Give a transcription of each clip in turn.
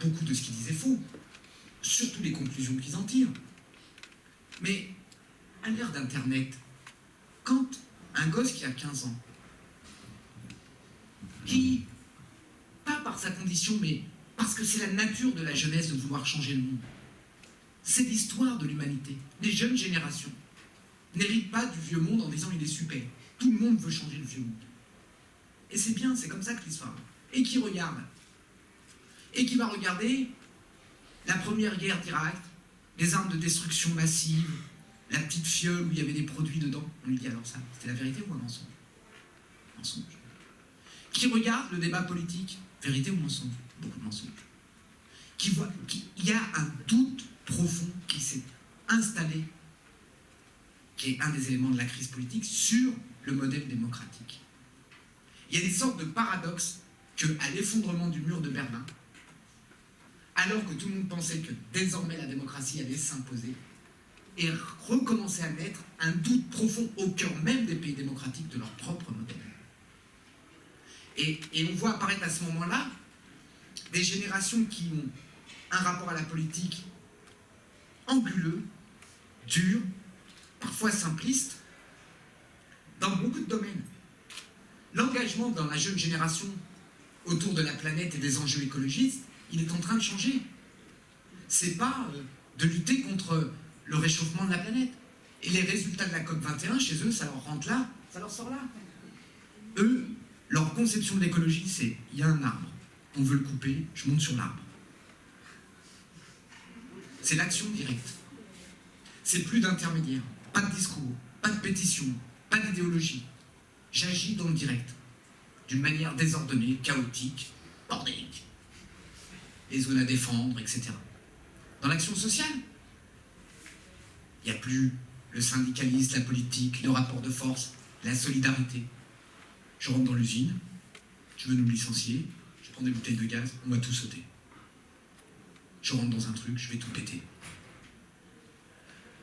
beaucoup de ce qu'ils disent est faux, surtout les conclusions qu'ils en tirent. Mais à l'ère d'Internet, quand un gosse qui a 15 ans, qui, pas par sa condition, mais parce que c'est la nature de la jeunesse de vouloir changer le monde, c'est l'histoire de l'humanité. Les jeunes générations n'héritent pas du vieux monde en disant il est super. Tout le monde veut changer le vieux monde. Et c'est bien, c'est comme ça que l'histoire. Et qui regarde. Et qui va regarder la première guerre d'Irak, les armes de destruction massive, la petite fiole où il y avait des produits dedans. On lui dit alors ça, c'était la vérité ou un mensonge? Mensonge. Qui regarde le débat politique, vérité ou mensonge? Beaucoup de mensonges. Qui voit qu'il y a un doute profond qui s'est installé, qui est un des éléments de la crise politique, sur le modèle démocratique. Il y a des sortes de paradoxes qu'à l'effondrement du mur de Berlin, alors que tout le monde pensait que désormais la démocratie allait s'imposer, et recommencer à naître un doute profond au cœur même des pays démocratiques de leur propre modèle. Et on voit apparaître à ce moment-là des générations qui ont un rapport à la politique anguleux, dur, parfois simpliste, dans beaucoup de domaines. L'engagement dans la jeune génération autour de la planète et des enjeux écologistes, il est en train de changer. C'est pas de lutter contre le réchauffement de la planète. Et les résultats de la COP21, chez eux, ça leur rentre là, ça leur sort là. Eux, leur conception de l'écologie, c'est il y a un arbre, on veut le couper, je monte sur l'arbre. C'est l'action directe. C'est plus d'intermédiaire, pas de discours, pas de pétition, pas d'idéologie. J'agis dans le direct, d'une manière désordonnée, chaotique, bordélique. Les zones à défendre, etc. Dans l'action sociale, il n'y a plus le syndicalisme, la politique, le rapport de force, la solidarité. Je rentre dans l'usine, je veux nous licencier, je prends des bouteilles de gaz, on va tout sauter. Je rentre dans un truc, je vais tout péter.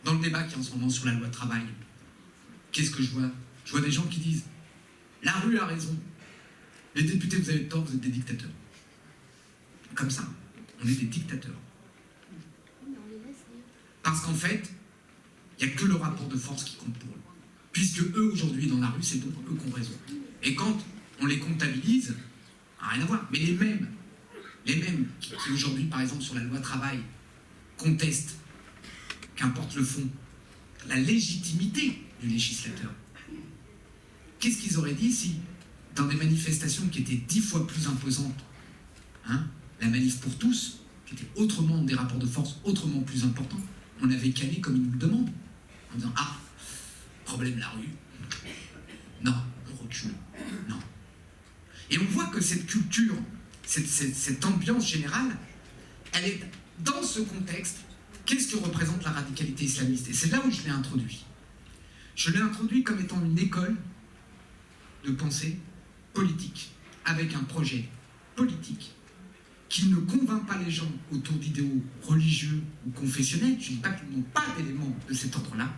Dans le débat qui est en ce moment sur la loi travail, qu'est-ce que je vois? Je vois des gens qui disent « La rue a raison, les députés vous avez tort, vous êtes des dictateurs ». Comme ça, on est des dictateurs. Parce qu'en fait, il n'y a que le rapport de force qui compte pour eux. Puisque eux, aujourd'hui, dans la rue, c'est donc eux qui ont raison. Et quand on les comptabilise, ça n'a rien à voir. Mais les mêmes qui aujourd'hui, par exemple, sur la loi travail, contestent, qu'importe le fond, la légitimité du législateur. Qu'est-ce qu'ils auraient dit si, dans des manifestations qui étaient 10 fois plus imposantes, la manif pour tous, qui était autrement des rapports de force autrement plus importants, on avait calé comme ils nous le demandent, en disant « Ah, problème la rue, non, on recule, non ». Et on voit que cette culture, cette ambiance générale, elle est dans ce contexte. Qu'est-ce que représente la radicalité islamiste? Et c'est là où je l'ai introduit. Je l'ai introduit comme étant une école de pensée politique, avec un projet politique qui ne convainc pas les gens autour d'idéaux religieux ou confessionnels. Je ne dis pas qu'ils n'ont pas d'éléments de cet ordre-là,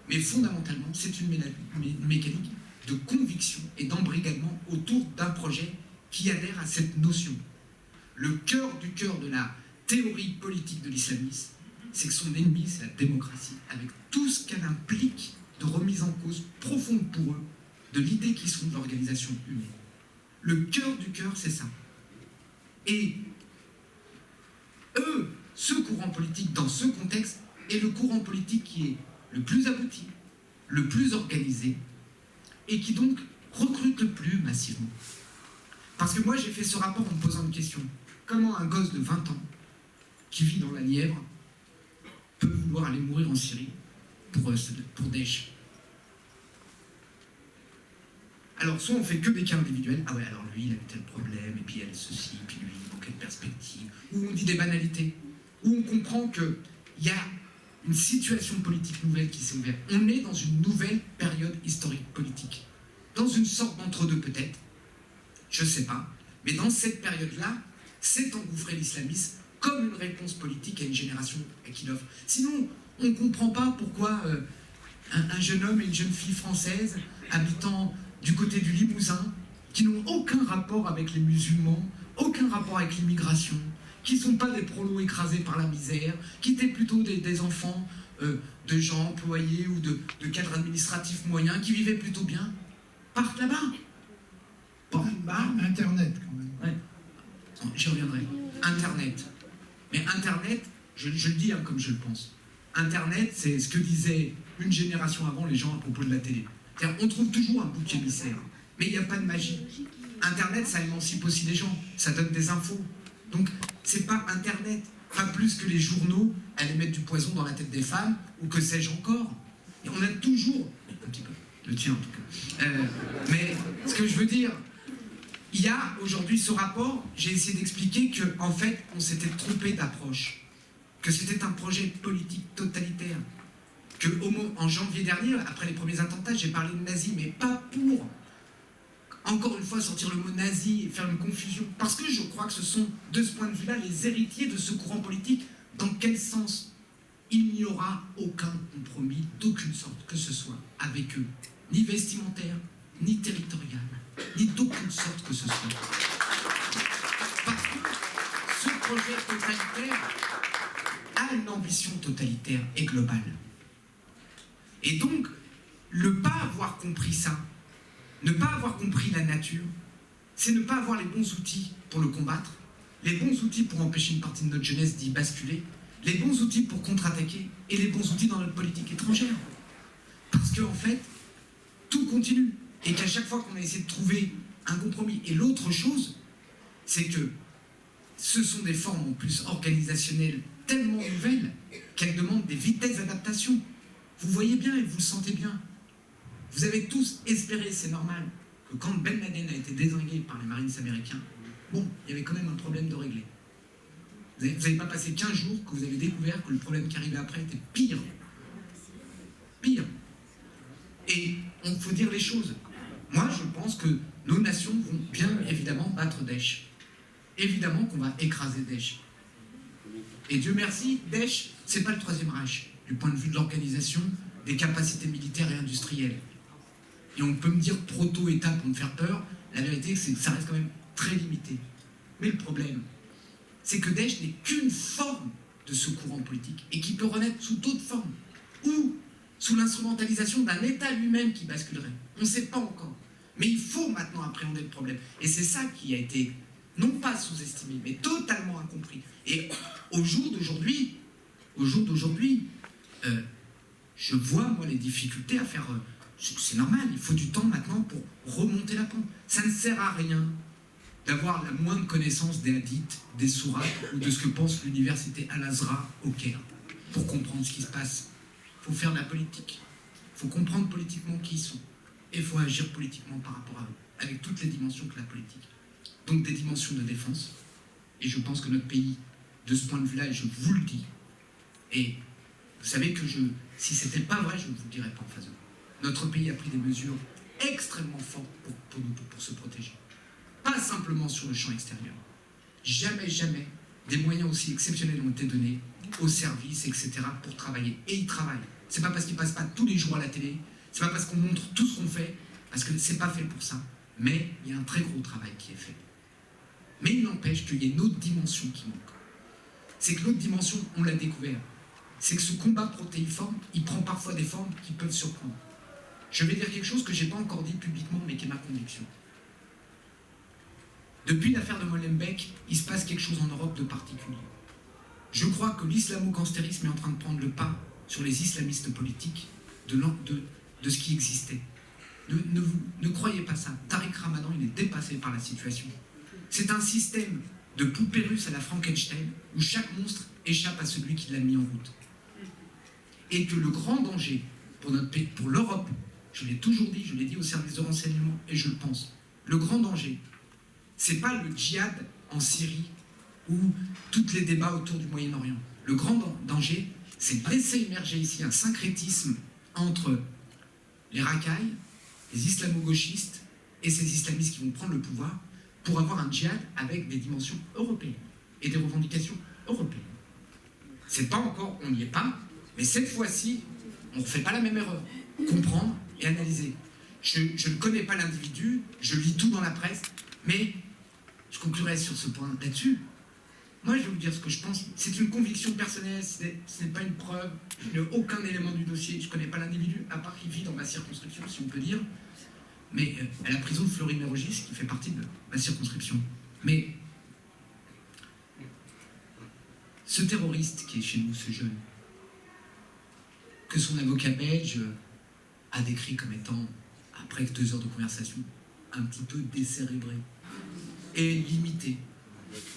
mais fondamentalement, c'est une mécanique de conviction et d'embrigadement autour d'un projet qui adhère à cette notion. Le cœur du cœur de la théorie politique de l'islamisme, c'est que son ennemi, c'est la démocratie, avec tout ce qu'elle implique de remise en cause profonde pour eux de l'idée qu'ils sont de l'organisation humaine. Le cœur du cœur, c'est ça. Et eux, ce courant politique, dans ce contexte, est le courant politique qui est le plus abouti, le plus organisé, et qui donc recrute le plus massivement. Parce que moi, j'ai fait ce rapport en me posant une question. Comment un gosse de 20 ans, qui vit dans la Nièvre, peut vouloir aller mourir en Syrie pour Daesh? Alors, soit on fait que des cas individuels, ah ouais, alors lui, il avait tel problème, et puis elle ceci, puis lui, dans quelle perspective, ou on dit des banalités, où on comprend qu'il y a une situation politique nouvelle qui s'est ouverte. On est dans une nouvelle période historique politique, dans une sorte d'entre-deux peut-être, je ne sais pas, mais dans cette période-là, s'est engouffré l'islamisme comme une réponse politique à une génération qui l'offre. Sinon, on ne comprend pas pourquoi un jeune homme et une jeune fille française habitant du côté du Limousin, qui n'ont aucun rapport avec les musulmans, aucun rapport avec l'immigration, qui ne sont pas des prolos écrasés par la misère, qui étaient plutôt des enfants de gens employés ou de cadres administratifs moyens, qui vivaient plutôt bien, partent là-bas. Bon, Internet, quand même. Ouais. J'y reviendrai. Internet. Mais Internet, je le dis comme je le pense. Internet, c'est ce que disait une génération avant les gens à propos de la télé. C'est-à-dire, on trouve toujours un bouc émissaire, mais il n'y a pas de magie. Internet, ça émancipe aussi les gens, ça donne des infos. Donc, c'est pas Internet, pas plus que les journaux allaient mettre du poison dans la tête des femmes, ou que sais-je encore. Et on a toujours, un petit peu, le tien en tout cas. Mais ce que je veux dire, il y a aujourd'hui ce rapport, j'ai essayé d'expliquer qu'en fait, on s'était trompé d'approche, que c'était un projet politique totalitaire, que en janvier dernier, après les premiers attentats, j'ai parlé de nazis, mais pas pour, encore une fois, sortir le mot nazi et faire une confusion, parce que je crois que ce sont, de ce point de vue-là, les héritiers de ce courant politique. Dans quel sens? Il n'y aura aucun compromis d'aucune sorte que ce soit avec eux, ni vestimentaire, ni territorial, ni d'aucune sorte que ce soit. Parce que ce projet totalitaire a une ambition totalitaire et globale. Et donc, ne pas avoir compris ça, ne pas avoir compris la nature, c'est ne pas avoir les bons outils pour le combattre, les bons outils pour empêcher une partie de notre jeunesse d'y basculer, les bons outils pour contre-attaquer et les bons outils dans notre politique étrangère. Parce qu'en fait, tout continue. Et qu'à chaque fois qu'on a essayé de trouver un compromis. Et l'autre chose, c'est que ce sont des formes en plus organisationnelles tellement nouvelles qu'elles demandent des vitesses d'adaptation. Vous voyez bien et vous le sentez bien. Vous avez tous espéré, c'est normal, que quand Ben Laden a été dézingué par les Marines américains, bon, il y avait quand même un problème de régler. Vous n'avez pas passé 15 jours que vous avez découvert que le problème qui arrivait après était pire. Pire. Et il faut dire les choses. Moi, je pense que nos nations vont bien évidemment battre Daesh. Évidemment qu'on va écraser Daesh. Et Dieu merci, Daesh, c'est pas le Troisième Reich, du point de vue de l'organisation, des capacités militaires et industrielles. Et on peut me dire proto-État pour me faire peur, la vérité c'est que ça reste quand même très limité. Mais le problème, c'est que Daesh n'est qu'une forme de ce courant politique et qui peut renaître sous d'autres formes, ou sous l'instrumentalisation d'un État lui-même qui basculerait. On ne sait pas encore. Mais il faut maintenant appréhender le problème. Et c'est ça qui a été, non pas sous-estimé, mais totalement incompris. Et au jour d'aujourd'hui, je vois, moi, les difficultés à faire... c'est normal, il faut du temps maintenant pour remonter la pente. Ça ne sert à rien d'avoir la moindre connaissance des hadiths, des sourates, ou de ce que pense l'université Al-Azhar au Caire, pour comprendre ce qui se passe. Il faut faire de la politique. Il faut comprendre politiquement qui ils sont. Et il faut agir politiquement par rapport à eux, avec toutes les dimensions que la politique. Donc des dimensions de défense. Et je pense que notre pays, de ce point de vue-là, et je vous le dis, et vous savez que si c'était pas vrai, je ne vous le dirais pas en face de vous. Notre pays a pris des mesures extrêmement fortes pour se protéger. Pas simplement sur le champ extérieur. Jamais, jamais, des moyens aussi exceptionnels ont été donnés aux services, etc., pour travailler. Et ils travaillent. C'est pas parce qu'ils passent pas tous les jours à la télé, c'est pas parce qu'on montre tout ce qu'on fait, parce que c'est pas fait pour ça. Mais il y a un très gros travail qui est fait. Mais il n'empêche qu'il y a une autre dimension qui manque. C'est que l'autre dimension, on l'a découvert. C'est que ce combat protéiforme, il prend parfois des formes qui peuvent surprendre. Je vais dire quelque chose que je n'ai pas encore dit publiquement, mais qui est ma conviction. Depuis l'affaire de Molenbeek, il se passe quelque chose en Europe de particulier. Je crois que l'islamo-gangstérisme est en train de prendre le pas sur les islamistes politiques de ce qui existait. Ne croyez pas ça. Tariq Ramadan, il est dépassé par la situation. C'est un système de poupée russe à la Frankenstein où chaque monstre échappe à celui qui l'a mis en route. Et que le grand danger pour notre pays, pour l'Europe, je l'ai toujours dit, je l'ai dit au service de renseignement et je le pense, le grand danger, c'est pas le djihad en Syrie ou tous les débats autour du Moyen-Orient. Le grand danger, c'est de laisser émerger ici un syncrétisme entre les racailles, les islamo-gauchistes et ces islamistes qui vont prendre le pouvoir pour avoir un djihad avec des dimensions européennes et des revendications européennes. C'est pas encore, on n'y est pas, mais cette fois-ci, on ne refait pas la même erreur. Comprendre et analyser. Je ne connais pas l'individu, je lis tout dans la presse, mais je conclurai sur ce point là-dessus. Moi, je vais vous dire ce que je pense. C'est une conviction personnelle, ce n'est pas une preuve. Je n'ai aucun élément du dossier. Je ne connais pas l'individu, à part qu'il vit dans ma circonscription, si on peut dire. Mais à la prison de Fleury-Mérogis, qui fait partie de ma circonscription. Mais ce terroriste qui est chez nous, ce jeune, que son avocat belge a décrit comme étant, après 2 heures de conversation, un petit peu décérébré et limité,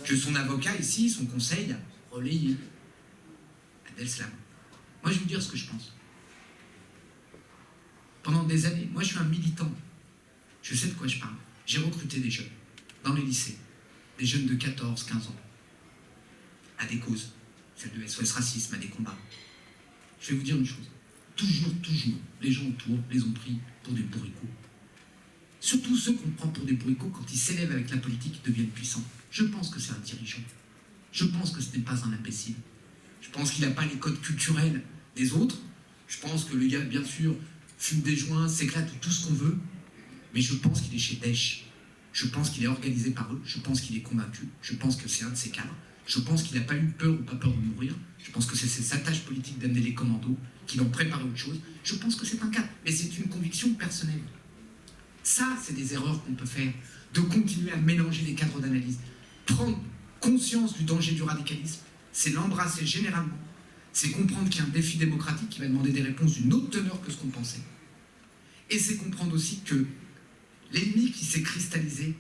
que son avocat ici, son conseil, a relayé à Delslam. Moi, je vais vous dire ce que je pense. Pendant des années, moi je suis un militant, je sais de quoi je parle. J'ai recruté des jeunes dans les lycées, des jeunes de 14, 15 ans, à des causes, celle de SOS Racisme, à des combats. Je vais vous dire une chose, toujours, les gens autour les ont pris pour des bourricots. Surtout ceux qu'on prend pour des bourricots, quand ils s'élèvent avec la politique, ils deviennent puissants. Je pense que c'est un dirigeant. Je pense que ce n'est pas un imbécile. Je pense qu'il n'a pas les codes culturels des autres. Je pense que le gars, bien sûr, fume des joints, s'éclate, tout ce qu'on veut. Mais je pense qu'il est chez Daesh. Je pense qu'il est organisé par eux. Je pense qu'il est convaincu. Je pense que c'est un de ses cadres. Je pense qu'il n'a pas eu peur ou pas peur de mourir. Je pense que c'est sa tâche politique d'amener les commandos, qui l'ont préparé autre chose. Je pense que c'est un cadre. Mais c'est une conviction personnelle. Ça, c'est des erreurs qu'on peut faire, de continuer à mélanger les cadres d'analyse. Prendre conscience du danger du radicalisme, c'est l'embrasser généralement, c'est comprendre qu'il y a un défi démocratique qui va demander des réponses d'une autre teneur que ce qu'on pensait. Et c'est comprendre aussi que l'ennemi qui s'est cristallisé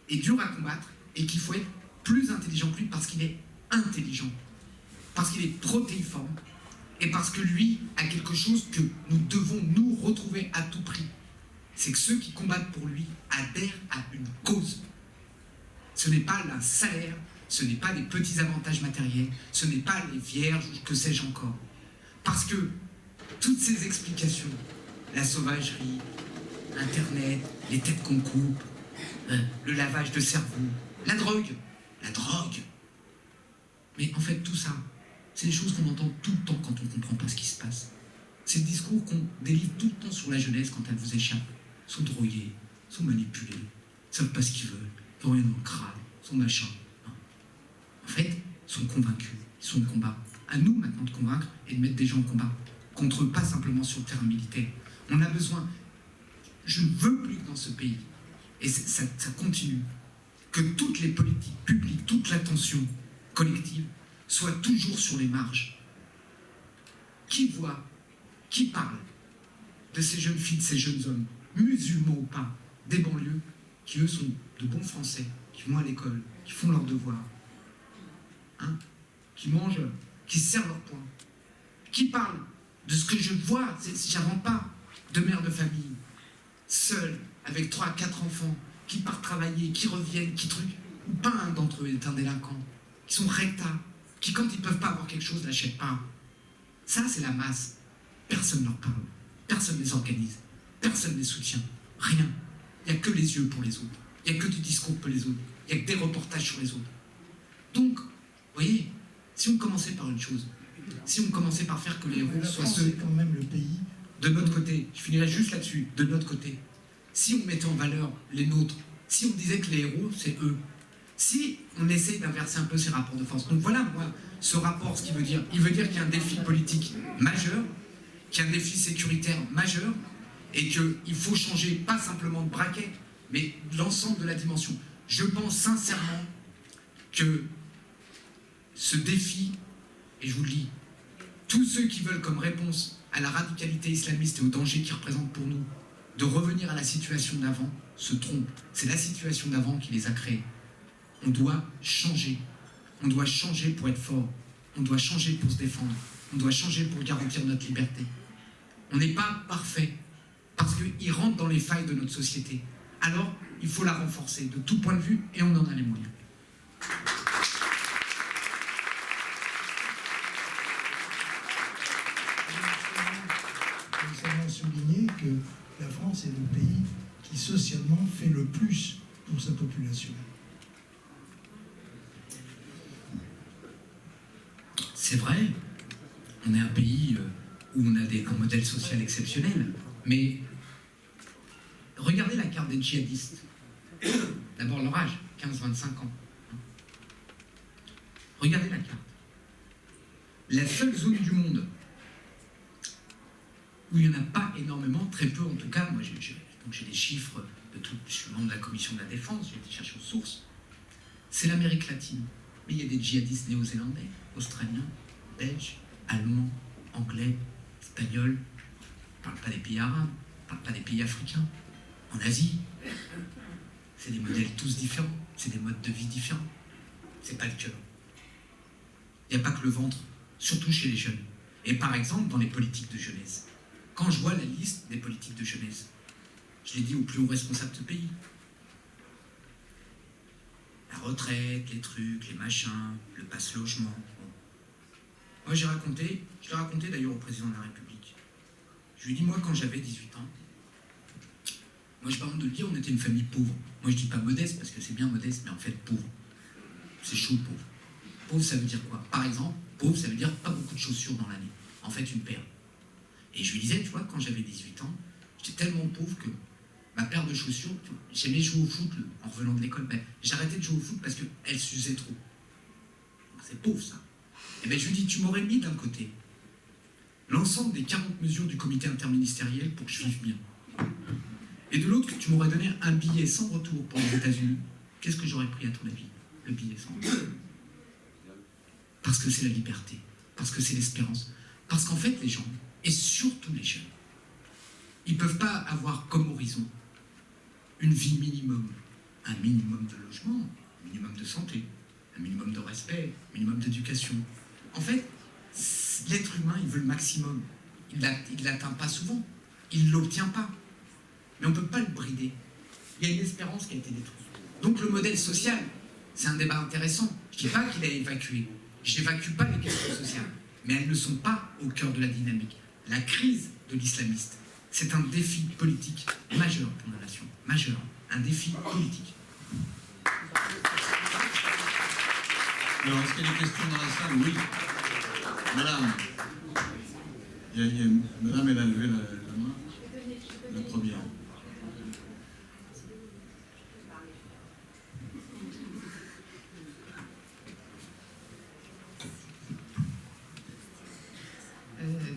est dur à combattre et qu'il faut être plus intelligent que lui parce qu'il est intelligent, parce qu'il est protéiforme et parce que lui a quelque chose que nous devons nous retrouver à tout prix. C'est que ceux qui combattent pour lui adhèrent à une cause. Ce n'est pas un salaire, ce n'est pas des petits avantages matériels, ce n'est pas les vierges ou que sais-je encore. Parce que toutes ces explications, la sauvagerie, Internet, les têtes qu'on coupe, le lavage de cerveau, la drogue, mais en fait tout ça, c'est des choses qu'on entend tout le temps quand on ne comprend pas ce qui se passe. C'est le discours qu'on délivre tout le temps sur la jeunesse quand elle vous échappe. Ils sont drogués, ils sont manipulés, ils ne savent pas ce qu'ils veulent, ils n'ont rien dans le crâne, ils sont machins. En fait, ils sont convaincus, ils sont au combat. À nous maintenant de convaincre et de mettre des gens au combat. Contre eux, pas simplement sur le terrain militaire. On a besoin, je ne veux plus que dans ce pays, et ça continue, que toutes les politiques publiques, toute l'attention collective soit toujours sur les marges. Qui voit, qui parle de ces jeunes filles, de ces jeunes hommes, musulmans ou pas, des banlieues, qui eux sont de bons Français, qui vont à l'école, qui font leurs devoirs, qui mangent, qui se servent leur poing, qui parlent de ce que je vois, j'invente pas, de mères de famille, seules, avec 3 à 4 enfants, qui partent travailler, qui reviennent, qui truquent, ou pas un d'entre eux est un délinquant, qui sont rectas, qui quand ils peuvent pas avoir quelque chose, n'achètent pas. Ça, c'est la masse. Personne ne leur parle, personne ne les organise, personne ne les soutient, rien. Il n'y a que les yeux pour les autres, il n'y a que du discours pour les autres, il n'y a que des reportages sur les autres. Donc, vous voyez, si on commençait par une chose, si on commençait par faire que les héros soient ceux... C'est quand même le pays. De notre côté, je finirai juste là-dessus, de notre côté. Si on mettait en valeur les nôtres, si on disait que les héros, c'est eux, si on essaye d'inverser un peu ces rapports de force. Donc voilà, moi, ce rapport, ce qu'il veut dire, il veut dire qu'il y a un défi politique majeur, qu'il y a un défi sécuritaire majeur, et qu'il faut changer pas simplement de braquet, mais l'ensemble de la dimension. Je pense sincèrement que ce défi, et je vous le dis, tous ceux qui veulent comme réponse à la radicalité islamiste et au danger qu'il représente pour nous, de revenir à la situation d'avant, se trompent. C'est la situation d'avant qui les a créés. On doit changer. On doit changer pour être fort. On doit changer pour se défendre. On doit changer pour garantir notre liberté. On n'est pas parfait, parce qu'il rentre dans les failles de notre société. Alors, il faut la renforcer de tout point de vue, et on en a les moyens. Nous avons souligné que la France est le pays qui socialement fait le plus pour sa population. C'est vrai, on est un pays où on a un modèle social exceptionnel, mais regardez la carte des djihadistes. D'abord leur âge, 15-25 ans. Regardez la carte. La seule zone du monde où il n'y en a pas énormément, très peu en tout cas, moi j'ai des chiffres de tout, je suis membre de la commission de la défense, j'ai été chercher aux sources, c'est l'Amérique latine. Mais il y a des djihadistes néo-zélandais, australiens, belges, allemands, anglais, espagnols, on ne parle pas des pays arabes, on ne parle pas des pays africains, en Asie. C'est des modèles tous différents, c'est des modes de vie différents. C'est pas le cœur. Il n'y a pas que le ventre, surtout chez les jeunes. Et par exemple, dans les politiques de jeunesse, quand je vois la liste des politiques de jeunesse, je l'ai dit aux plus hauts responsables de ce pays. La retraite, les trucs, les machins, le passe-logement. Bon. Moi, je l'ai raconté d'ailleurs au président de la République. Je lui ai dit, moi, quand j'avais 18 ans, moi, je parle de le dire, on était une famille pauvre. Moi, je dis pas modeste, parce que c'est bien modeste, mais en fait, pauvre. C'est chaud, pauvre. Pauvre, ça veut dire quoi? Par exemple, pauvre, ça veut dire pas beaucoup de chaussures dans l'année. En fait, une paire. Et je lui disais, tu vois, quand j'avais 18 ans, j'étais tellement pauvre que ma paire de chaussures, j'aimais jouer au foot en revenant de l'école, mais j'arrêtais de jouer au foot parce qu'elle s'usait trop. C'est pauvre, ça. Et bien, je lui dis, tu m'aurais mis d'un côté l'ensemble des 40 mesures du comité interministériel pour que je vive bien. Et de l'autre, tu m'aurais donné un billet sans retour pour les États-Unis. Qu'est-ce que j'aurais pris à ton avis? Le billet sans retour. Parce que c'est la liberté, parce que c'est l'espérance, parce qu'en fait, les gens, et surtout les jeunes, ils ne peuvent pas avoir comme horizon une vie minimum, un minimum de logement, un minimum de santé, un minimum de respect, un minimum d'éducation. En fait, l'être humain, il veut le maximum. Il ne l'atteint pas souvent, il ne l'obtient pas. Mais on ne peut pas le brider. Il y a une espérance qui a été détruite. Donc le modèle social, c'est un débat intéressant. Je ne dis pas qu'il a évacué. Je n'évacue pas les questions sociales. Mais elles ne sont pas au cœur de la dynamique. La crise de l'islamiste, c'est un défi politique majeur pour la nation. Majeur. Un défi politique. Alors, est-ce qu'il y a des questions dans la salle? Oui. Madame. Madame, elle a levé la main. La première.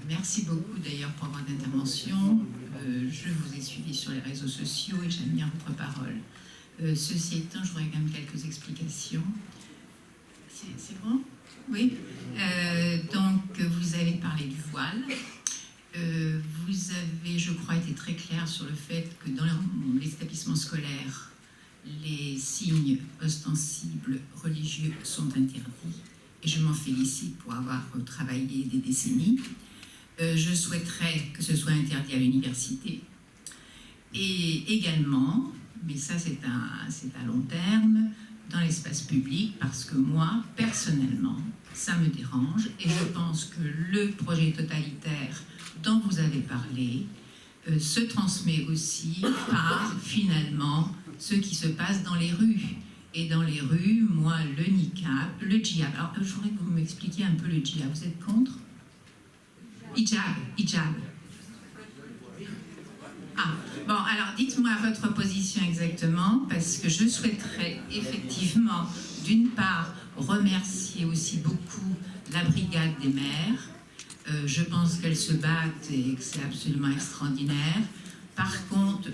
Merci beaucoup d'ailleurs pour votre intervention. Je vous ai suivi sur les réseaux sociaux et j'aime bien votre parole. Ceci étant, je voudrais quand même quelques explications. C'est bon? Oui. Donc, vous avez parlé du voile. Vous avez, je crois, été très clair sur le fait que dans les établissements scolaires, les signes ostensibles religieux sont interdits. Et je m'en félicite pour avoir travaillé des décennies. Je souhaiterais que ce soit interdit à l'université. Et également, mais ça c'est à long terme, dans l'espace public, parce que moi, personnellement, ça me dérange. Et je pense que le projet totalitaire dont vous avez parlé se transmet aussi par, finalement, ce qui se passe dans les rues. Et dans les rues, moi, le niqab, le djihad. Alors, je voudrais que vous m'expliquiez un peu le djihad. Vous êtes contre? Hijab. Ah, bon, alors dites-moi votre position exactement, parce que je souhaiterais effectivement, d'une part, remercier aussi beaucoup la brigade des mères. Je pense qu'elles se battent et que c'est absolument extraordinaire. Par contre,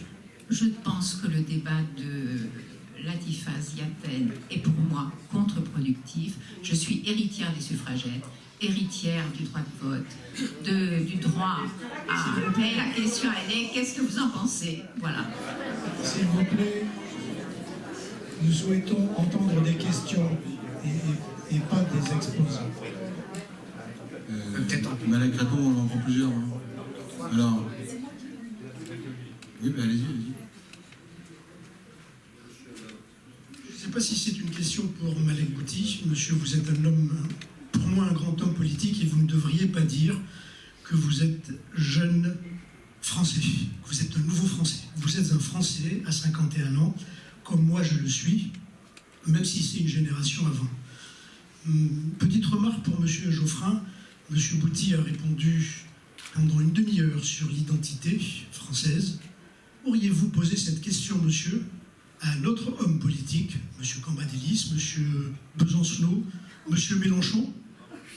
je pense que le débat de Latifa Ziaten est pour moi contre-productif. Je suis héritière des suffragettes, héritière du droit de vote, du droit à... Mais la question elle est, qu'est-ce que vous en pensez? Voilà. S'il vous plaît, nous souhaitons entendre des questions et pas des exposés. Malek Raton, on en prend plusieurs. Hein. Alors, oui, ben allez-y. Je ne sais pas si c'est une question pour Malek Bouti. Monsieur, vous êtes un homme, pour moi, un grand homme politique, et vous ne devriez pas dire que vous êtes jeune Français, que vous êtes un nouveau Français. Vous êtes un Français à 51 ans, comme moi je le suis, même si c'est une génération avant. Petite remarque pour Monsieur Geoffrin. Monsieur Bouti a répondu pendant une demi-heure sur l'identité française. Auriez-vous posé cette question, monsieur, à un autre homme politique, monsieur Cambadélis, monsieur Besancenot, Monsieur Mélenchon,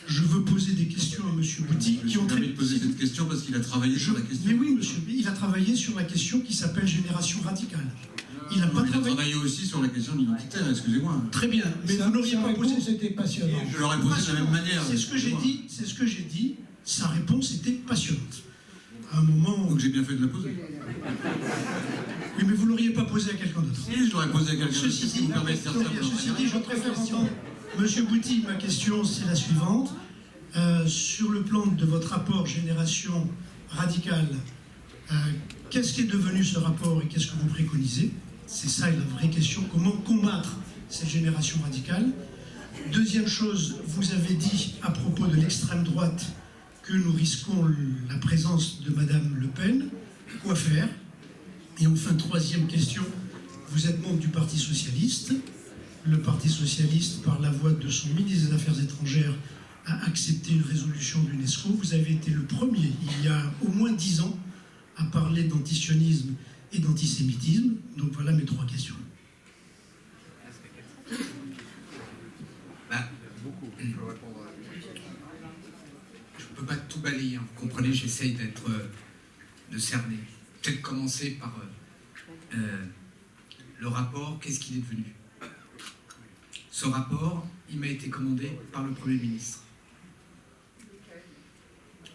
je veux poser des questions à Monsieur Bouty. Je me suis permis de poser cette question parce qu'il a travaillé sur la question. Mais oui, monsieur, il a travaillé sur la question qui s'appelle génération radicale. Il n'a pas Il a travaillé. travaillé aussi sur la question de l'identitaire, excusez-moi. Très bien, mais vous n'auriez pas posé. C'était passionnant. Je l'aurais posé de la même manière. C'est ce que j'ai dit. C'est ce que j'ai dit. Sa réponse était passionnante. À un moment. Donc j'ai bien fait de la poser. Oui, mais vous l'auriez pas posé à quelqu'un d'autre. Si, je l'aurais posé à quelqu'un d'autre. Ceci Si dit, vous permettez de faire ça. ceci dit, je préfère entendre. Monsieur Bouty, ma question, c'est la suivante. Sur le plan de votre rapport Génération Radicale, qu'est-ce qui est devenu ce rapport et qu'est-ce que vous préconisez? C'est ça la vraie question. Comment combattre cette génération radicale? Deuxième chose, vous avez dit à propos de l'extrême droite que nous risquons la présence de Madame Le Pen. Quoi faire? Et enfin, troisième question, vous êtes membre du Parti Socialiste. Le Parti Socialiste, par la voix de son ministre des Affaires étrangères, a accepté une résolution de l'UNESCO. Vous avez été le premier, il y a au moins 10 ans, à parler d'antisionisme et d'antisémitisme. Donc voilà mes 3 questions. Je ne peux pas tout balayer, hein. Vous comprenez, j'essaye de cerner. Peut-être commencer par le rapport, qu'est-ce qu'il est devenu? Ce rapport, il m'a été commandé par le Premier ministre.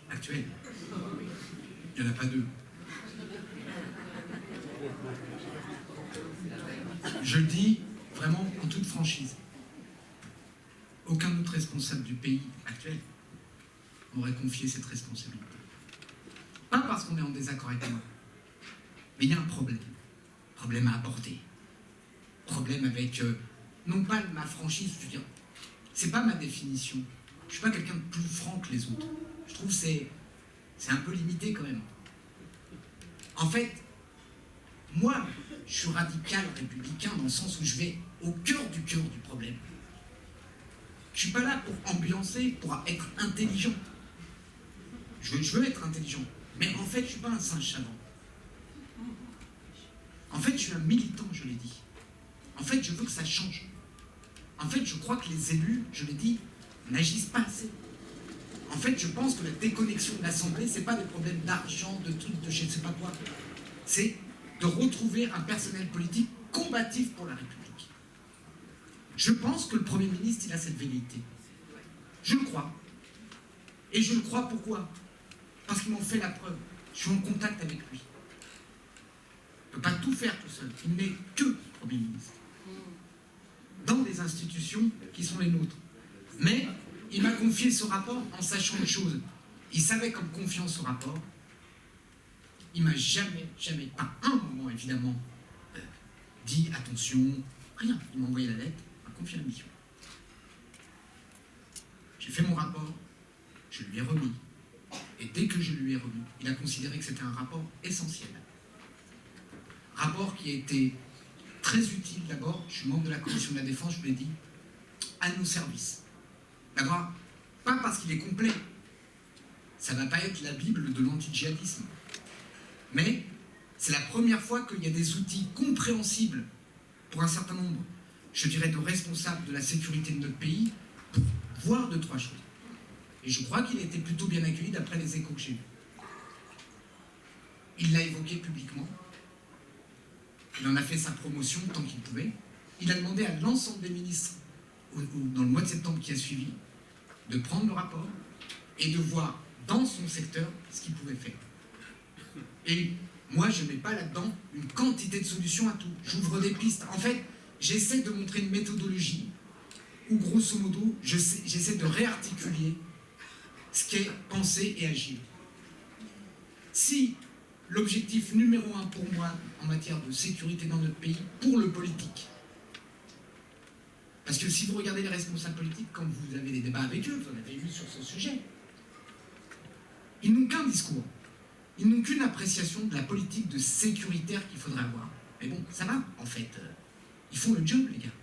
Actuel. Il n'y en a pas 2. Je le dis vraiment en toute franchise. Aucun autre responsable du pays actuel m'aurait confié cette responsabilité. Pas parce qu'on est en désaccord avec moi, mais il y a un problème. Problème à aborder. Problème avec, non pas ma franchise, je veux dire, c'est pas ma définition. Je suis pas quelqu'un de plus franc que les autres. Je trouve que c'est un peu limité quand même. En fait, moi, je suis radical républicain dans le sens où je vais au cœur du problème. Je suis pas là pour ambiancer, pour être intelligent. Je veux être intelligent. Mais en fait, je suis pas un singe savant. En fait, je suis un militant, je l'ai dit. En fait, je veux que ça change. En fait, je crois que les élus, je l'ai dit, n'agissent pas assez. En fait, je pense que la déconnexion de l'Assemblée, c'est pas des problèmes d'argent, de trucs, de je ne sais pas quoi. C'est de retrouver un personnel politique combatif pour la République. Je pense que le Premier ministre, il a cette velléité. Je le crois. Et je le crois pourquoi? Parce qu'ils m'ont fait la preuve. Je suis en contact avec lui. Il ne peut pas tout faire tout seul. Il n'est que Premier ministre. Dans des institutions qui sont les nôtres. Mais il m'a confié ce rapport en sachant une chose. Il savait comme confiance ce rapport. Il m'a jamais, pas un moment évidemment, dit attention, rien. Il m'a envoyé la lettre, il m'a confié la mission. J'ai fait mon rapport, je lui ai remis. Et dès que je lui ai remis, il a considéré que c'était un rapport essentiel. Rapport qui a été très utile d'abord, je suis membre de la commission de la défense, je vous l'ai dit, à nos services. D'abord, pas parce qu'il est complet, ça ne va pas être la Bible de l'anti-djihadisme, mais c'est la première fois qu'il y a des outils compréhensibles pour un certain nombre, je dirais, de responsables de la sécurité de notre pays, pour voir 2-3 choses. Et je crois qu'il a été plutôt bien accueilli d'après les échos que j'ai eus. Il l'a évoqué publiquement. Il en a fait sa promotion tant qu'il pouvait. Il a demandé à l'ensemble des ministres, dans le mois de septembre qui a suivi, de prendre le rapport et de voir dans son secteur ce qu'il pouvait faire. Et moi, je ne mets pas là-dedans une quantité de solutions à tout. J'ouvre des pistes. En fait, j'essaie de montrer une méthodologie où, grosso modo, j'essaie de réarticuler ce qui est pensé et agir. Si l'objectif numéro 1 pour moi en matière de sécurité dans notre pays, pour le politique, parce que si vous regardez les responsables politiques, quand vous avez des débats avec eux, vous en avez eu sur ce sujet, ils n'ont qu'un discours. Ils n'ont qu'une appréciation de la politique de sécuritaire qu'il faudrait avoir. Mais bon, ça va, en fait. Ils font le job, les gars.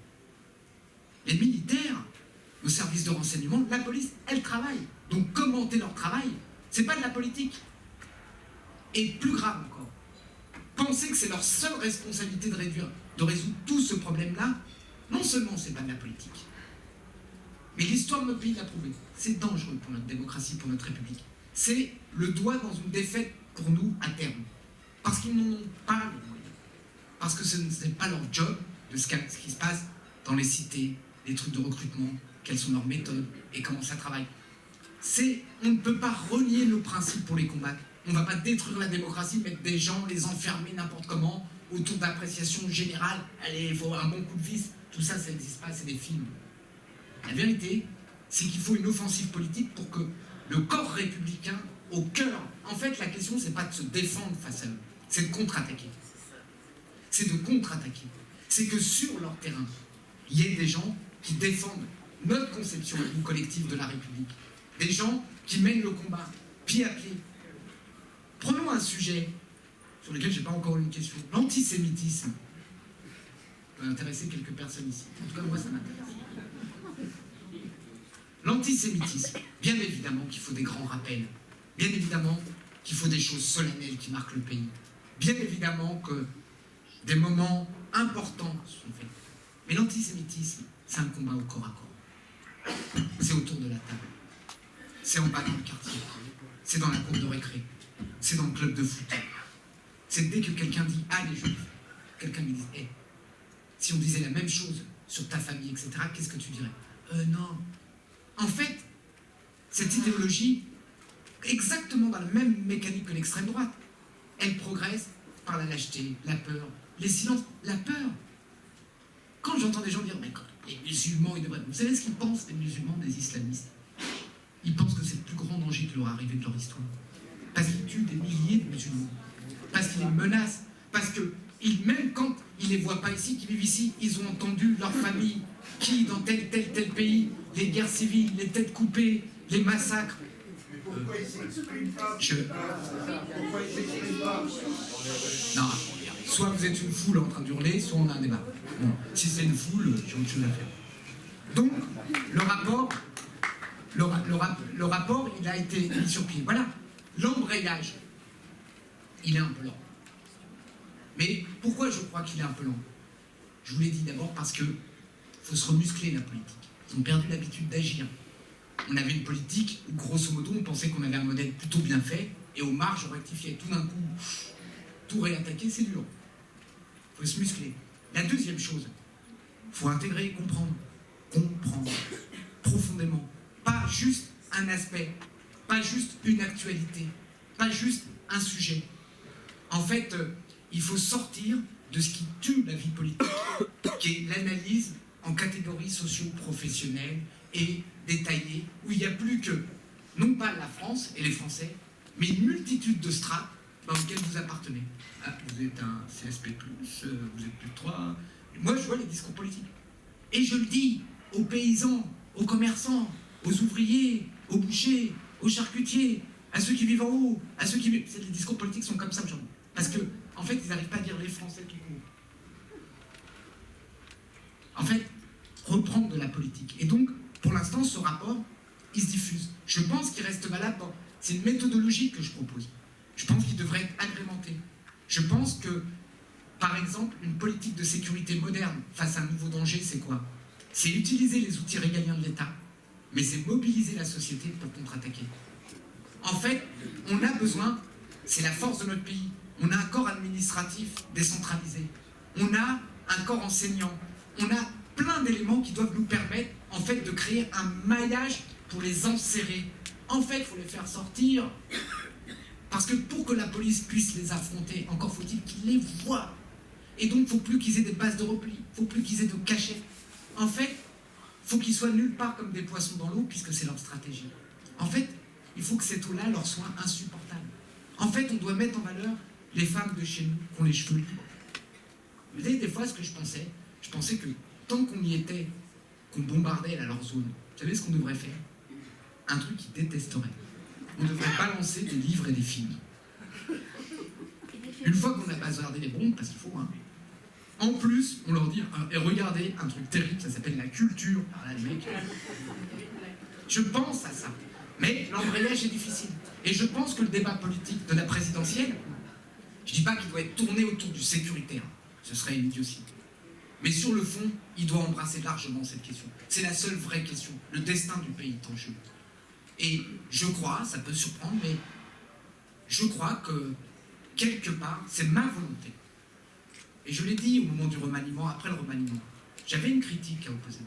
Les militaires, nos services de renseignement, la police, elles travaillent. Donc commenter leur travail, c'est pas de la politique. Et plus grave encore, penser que c'est leur seule responsabilité de résoudre tout ce problème-là, non seulement c'est pas de la politique, mais l'histoire l'histoire de notre pays l'a prouvé. C'est dangereux pour notre démocratie, pour notre République. C'est le doigt dans une défaite pour nous à terme. Parce qu'ils n'en ont pas les moyens. Parce que ce n'est pas leur job de ce qui se passe dans les cités, les trucs de recrutement, quelles sont leurs méthodes et comment ça travaille. On ne peut pas renier nos principes pour les combattre. On ne va pas détruire la démocratie, mettre des gens, les enfermer n'importe comment, autour d'appréciations générales. Allez, il faut un bon coup de vis. Tout ça, ça n'existe pas, c'est des films. La vérité, c'est qu'il faut une offensive politique pour que le corps républicain, au cœur, en fait, la question, c'est pas de se défendre face à eux, c'est de contre-attaquer. C'est de contre-attaquer. C'est que sur leur terrain, il y ait des gens qui défendent notre conception collective de la République. Des gens qui mènent le combat, pied à pied. Prenons un sujet sur lequel je n'ai pas encore eu une question. L'antisémitisme. Ça peut intéresser quelques personnes ici. En tout cas, moi, ça m'intéresse. L'antisémitisme. Bien évidemment qu'il faut des grands rappels. Bien évidemment qu'il faut des choses solennelles qui marquent le pays. Bien évidemment que des moments importants sont faits. Mais l'antisémitisme, c'est un combat au corps à corps. C'est autour de la table. C'est en bas dans le quartier. C'est dans la cour de récré. C'est dans le club de foot. C'est dès que quelqu'un dit « Ah, les Juifs », quelqu'un me dit « Hey, si on disait la même chose sur ta famille, etc., qu'est-ce que tu dirais ?» Non. En fait, cette idéologie, exactement dans la même mécanique que l'extrême droite, elle progresse par la lâcheté, la peur, les silences, la peur. Quand j'entends des gens dire « Mais quand les musulmans, ils devraient... » Vous savez ce qu'ils pensent, les musulmans, des islamistes? Ils pensent que c'est le plus grand danger qui leur est arrivé de leur histoire. Parce qu'ils tuent des milliers de musulmans. Parce qu'ils les menacent. Parce que, même quand ils ne les voient pas ici, qui vivent ici, ils ont entendu leur famille qui, dans tel pays, les guerres civiles, les têtes coupées, les massacres. Pourquoi ils ne s'expriment pas? Pourquoi ils ne s'expriment pas? Non, soit vous êtes une foule en train d'hurler, soit on a un débat. Bon, si c'est une foule, j'ai autre chose à faire. Donc, le rapport, il a été mis sur pied. Voilà, l'embrayage, il est un peu lent. Mais pourquoi je crois qu'il est un peu lent? Je vous l'ai dit d'abord parce qu'il faut se remuscler la politique. Ils ont perdu l'habitude d'agir. On avait une politique où, grosso modo, on pensait qu'on avait un modèle plutôt bien fait, et aux marges, on rectifiait. Tout d'un coup, tout réattaquer, c'est dur. Il faut se muscler. La deuxième chose, il faut intégrer et comprendre. Comprendre profondément. Pas juste un aspect, pas juste une actualité, pas juste un sujet. En fait, il faut sortir de ce qui tue la vie politique, qui est l'analyse en catégories socio-professionnelles et détaillées, où il n'y a plus que, non pas la France et les Français, mais une multitude de strates dans lesquelles vous appartenez. Ah, vous êtes un CSP+, vous êtes plus de 3. Moi, je vois les discours politiques. Et je le dis aux paysans, aux commerçants, aux ouvriers, aux bouchers, aux charcutiers, à ceux qui vivent en haut, à ceux qui vivent... Les discours politiques sont comme ça aujourd'hui. Parce que, en fait, ils n'arrivent pas à dire les Français tout court. En fait, reprendre de la politique. Et donc, pour l'instant, ce rapport, il se diffuse. Je pense qu'il reste valable. C'est une méthodologie que je propose. Je pense qu'il devrait être agrémenté. Je pense que, par exemple, une politique de sécurité moderne face à un nouveau danger, c'est quoi? C'est utiliser les outils régaliens de l'État, mais c'est mobiliser la société pour contre-attaquer. En fait, on a besoin, c'est la force de notre pays, on a un corps administratif décentralisé, on a un corps enseignant, on a plein d'éléments qui doivent nous permettre, en fait, de créer un maillage pour les enserrer. En fait, il faut les faire sortir, parce que pour que la police puisse les affronter, encore faut-il qu'ils les voient. Et donc, il ne faut plus qu'ils aient des bases de repli, il ne faut plus qu'ils aient de cachets. En fait, il faut qu'ils soient nulle part comme des poissons dans l'eau, puisque c'est leur stratégie. En fait, il faut que cette eau-là leur soit insupportable. En fait, on doit mettre en valeur les femmes de chez nous qui ont les cheveux libres. Vous savez, des fois, ce que je pensais que tant qu'on y était, qu'on bombardait leur zone, vous savez ce qu'on devrait faire? Un truc qu'ils détesteraient. On devrait balancer des livres et des films. Une fois qu'on a bazardé les bombes, parce qu'il faut, hein, en plus, on leur dit, et regardez, un truc terrible, ça s'appelle la culture. Alors là, les mecs, je pense à ça. Mais l'embrayage est difficile. Et je pense que le débat politique de la présidentielle, je ne dis pas qu'il doit être tourné autour du sécuritaire. Ce serait une idiotie. Mais sur le fond, il doit embrasser largement cette question. C'est la seule vraie question. Le destin du pays est en jeu. Et je crois, ça peut surprendre, mais je crois que, quelque part, c'est ma volonté. Et je l'ai dit au moment du remaniement, après le remaniement, j'avais une critique à opposer.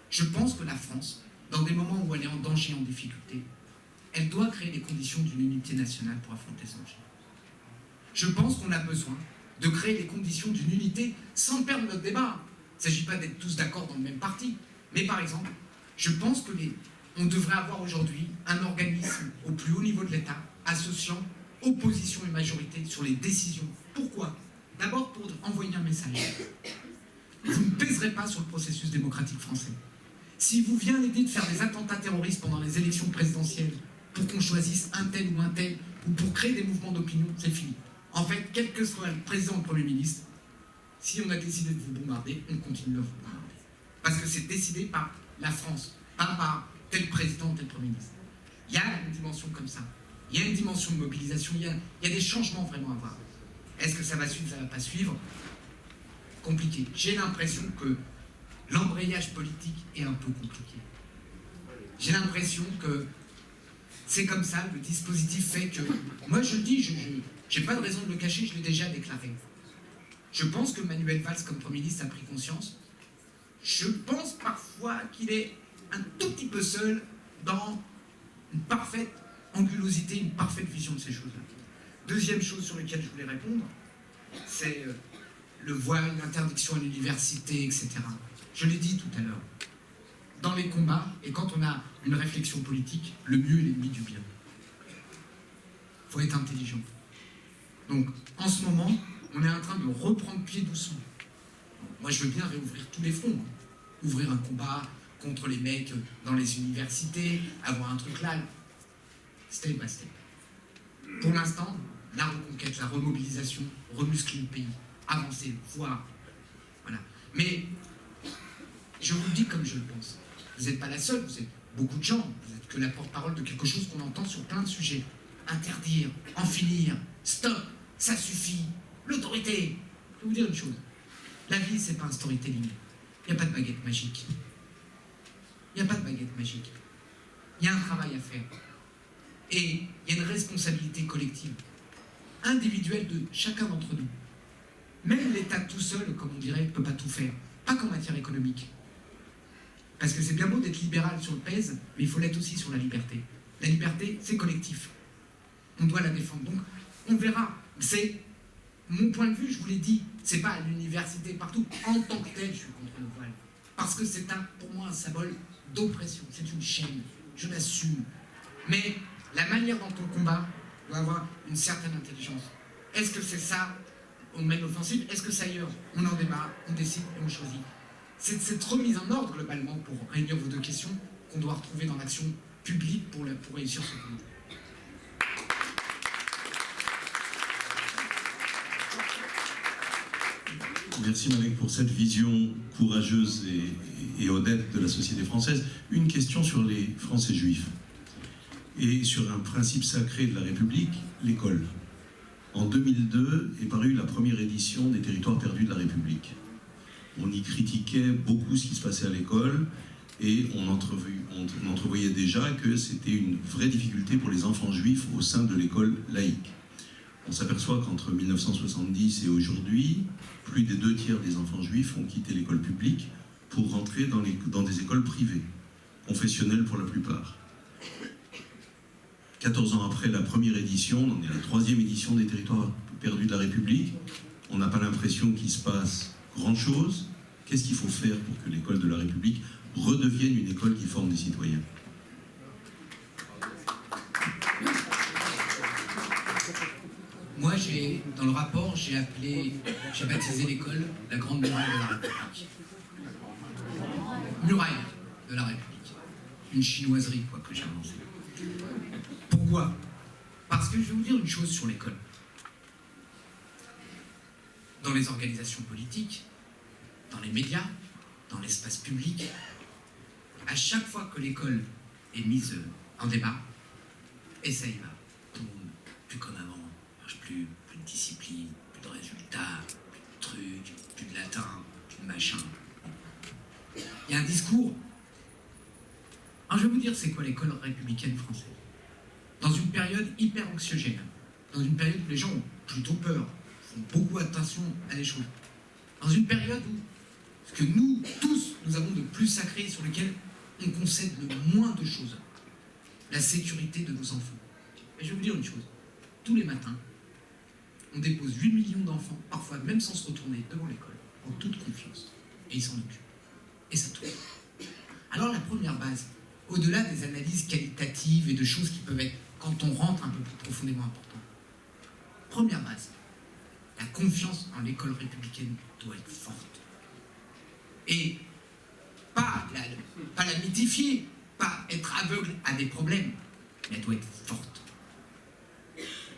Je pense que la France, dans des moments où elle est en danger, en difficulté, elle doit créer les conditions d'une unité nationale pour affronter ce danger. Je pense qu'on a besoin de créer les conditions d'une unité sans perdre notre débat. Il ne s'agit pas d'être tous d'accord dans le même parti. Mais par exemple, je pense que on devrait avoir aujourd'hui un organisme au plus haut niveau de l'État associant opposition et majorité sur les décisions. Pourquoi ? D'abord pour envoyer un message. Vous ne pèserez pas sur le processus démocratique français. Si vous vient l'idée de faire des attentats terroristes pendant les élections présidentielles pour qu'on choisisse un tel ou un tel, ou pour créer des mouvements d'opinion, c'est fini. En fait, quel que soit le président ou le Premier ministre, si on a décidé de vous bombarder, on continue de vous bombarder. Parce que c'est décidé par la France, pas par tel président, tel Premier ministre. Il y a une dimension comme ça. Il y a une dimension de mobilisation, il y a des changements vraiment à voir. Est-ce que ça va suivre, ça ne va pas suivre ? Compliqué. J'ai l'impression que l'embrayage politique est un peu compliqué. J'ai l'impression que c'est comme ça, le dispositif fait que... Moi, je le dis, je n'ai pas de raison de le cacher, je l'ai déjà déclaré. Je pense que Manuel Valls, comme Premier ministre, a pris conscience. Je pense parfois qu'il est un tout petit peu seul dans une parfaite angulosité, une parfaite vision de ces choses-là. Deuxième chose sur laquelle je voulais répondre, c'est le voile, l'interdiction à l'université, etc. Je l'ai dit tout à l'heure. Dans les combats, et quand on a une réflexion politique, le mieux est l'ennemi du bien. Il faut être intelligent. Donc, en ce moment, on est en train de reprendre pied doucement. Moi, je veux bien réouvrir tous les fronts. Ouvrir un combat contre les mecs dans les universités, avoir un truc là. Step by step. Pour l'instant, la reconquête, la remobilisation, remuscler le pays, avancer, voir. Voilà. Mais je vous le dis comme je le pense. Vous n'êtes pas la seule, vous êtes beaucoup de gens. Vous n'êtes que la porte-parole de quelque chose qu'on entend sur plein de sujets. Interdire, en finir, stop, ça suffit, l'autorité. Je vais vous dire une chose. La vie, c'est pas un storytelling. Il n'y a pas de baguette magique. Il n'y a pas de baguette magique. Il y a un travail à faire. Et il y a une responsabilité collective, individuelle de chacun d'entre nous. Même l'État tout seul, comme on dirait, ne peut pas tout faire. Pas qu'en matière économique. Parce que c'est bien beau d'être libéral sur le pèse, mais il faut l'être aussi sur la liberté. La liberté, c'est collectif. On doit la défendre. Donc, on verra. C'est mon point de vue, je vous l'ai dit, c'est pas à l'université, partout. En tant que tel, je suis contre le voile. Parce que c'est pour moi un symbole d'oppression. C'est une chaîne. Je l'assume. Mais la manière dont on combat doit avoir une certaine intelligence. Est-ce que c'est ça, on mène l'offensive? Est-ce que c'est ailleurs? On en débat, on décide et on choisit. C'est cette remise en ordre globalement, pour réunir vos deux questions, qu'on doit retrouver dans l'action publique pour réussir ce combat. Merci Malek pour cette vision courageuse et honnête de la société française. Une question sur les Français juifs et sur un principe sacré de la République, l'école. En 2002 est parue la première édition des Territoires perdus de la République. On y critiquait beaucoup ce qui se passait à l'école et on entrevoyait déjà que c'était une vraie difficulté pour les enfants juifs au sein de l'école laïque. On s'aperçoit qu'entre 1970 et aujourd'hui, plus des 2/3 des enfants juifs ont quitté l'école publique pour rentrer dans des écoles privées, confessionnelles pour la plupart. 14 ans après la première édition, on est à la 3e édition des Territoires perdus de la République, on n'a pas l'impression qu'il se passe grand-chose. Qu'est-ce qu'il faut faire pour que l'école de la République redevienne une école qui forme des citoyens ? Moi, dans le rapport, j'ai baptisé l'école la Grande Muraille de la République. Muraille de la République. Une chinoiserie, quoi, que j'ai avancée. Pourquoi? Parce que je vais vous dire une chose sur l'école. Dans les organisations politiques, dans les médias, dans l'espace public, à chaque fois que l'école est mise en débat, et ça y va, tout le monde, plus comme avant, plus de discipline, plus de résultats, plus de trucs, plus de latin, plus machin. Il y a un discours. Alors je vais vous dire c'est quoi l'école républicaine française. Dans une période hyper anxiogène, dans une période où les gens ont plutôt peur, font beaucoup attention à des choses, dans une période où ce que nous, tous, nous avons de plus sacré, sur lequel on concède le moins de choses, la sécurité de nos enfants. Et je vais vous dire une chose, tous les matins, on dépose 8 millions d'enfants, parfois même sans se retourner, devant l'école, en toute confiance. Et ils s'en occupent. Et ça tourne. Alors la première base, au-delà des analyses qualitatives et de choses qui peuvent être, quand on rentre un peu plus profondément importantes, première base, la confiance en l'école républicaine doit être forte. Et pas la mythifier, pas être aveugle à des problèmes, mais elle doit être forte.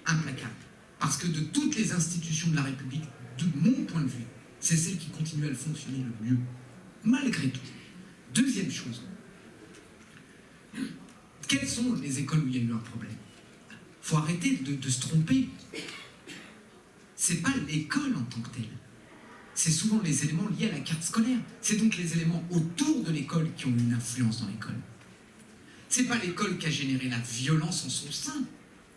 Implacable. Parce que de toutes les institutions de la République, de mon point de vue, c'est celle qui continue à fonctionner le mieux, malgré tout. Deuxième chose, quelles sont les écoles où il y a eu un problème? Il faut arrêter de se tromper. C'est pas l'école en tant que telle. C'est souvent les éléments liés à la carte scolaire. C'est donc les éléments autour de l'école qui ont une influence dans l'école. C'est pas l'école qui a généré la violence en son sein,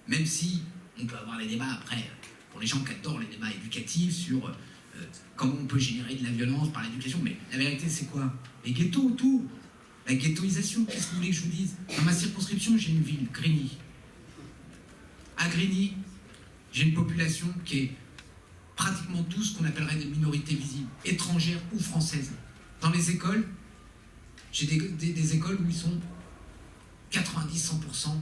même si on peut avoir des débats après, pour les gens qui adorent les débats éducatifs sur comment on peut générer de la violence par l'éducation, mais la vérité c'est quoi? Les ghettos autour, la ghettoisation, qu'est-ce que vous voulez que je vous dise? Dans ma circonscription, j'ai une ville, Grigny. À Grigny, j'ai une population qui est pratiquement tout ce qu'on appellerait des minorités visibles, étrangères ou françaises. Dans les écoles, j'ai des écoles où ils sont 90-100%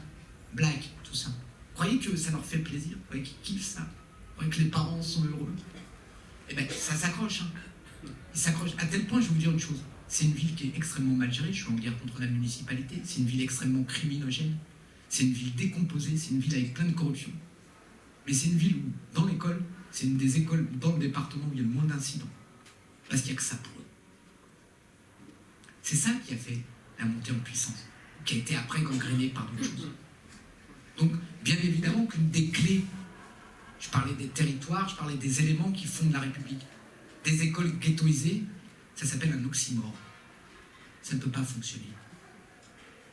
black, tout ça. Vous croyez que ça leur fait plaisir? Vous croyez qu'ils kiffent ça? Vous croyez que les parents sont heureux? Eh bien, ça s'accroche. Hein. Ils s'accrochent. À tel point, je vais vous dire une chose. C'est une ville qui est extrêmement mal gérée. Je suis en guerre contre la municipalité. C'est une ville extrêmement criminogène. C'est une ville décomposée. C'est une ville avec plein de corruption. Mais c'est une ville où, dans l'école, c'est une des écoles dans le département où il y a le moins d'incidents. Parce qu'il n'y a que ça pour eux. C'est ça qui a fait la montée en puissance, qui a été après gangrénée par d'autres choses. Donc, bien évidemment qu'une des clés, je parlais des territoires, je parlais des éléments qui fondent la République. Des écoles ghettoisées, ça s'appelle un oxymore. Ça ne peut pas fonctionner.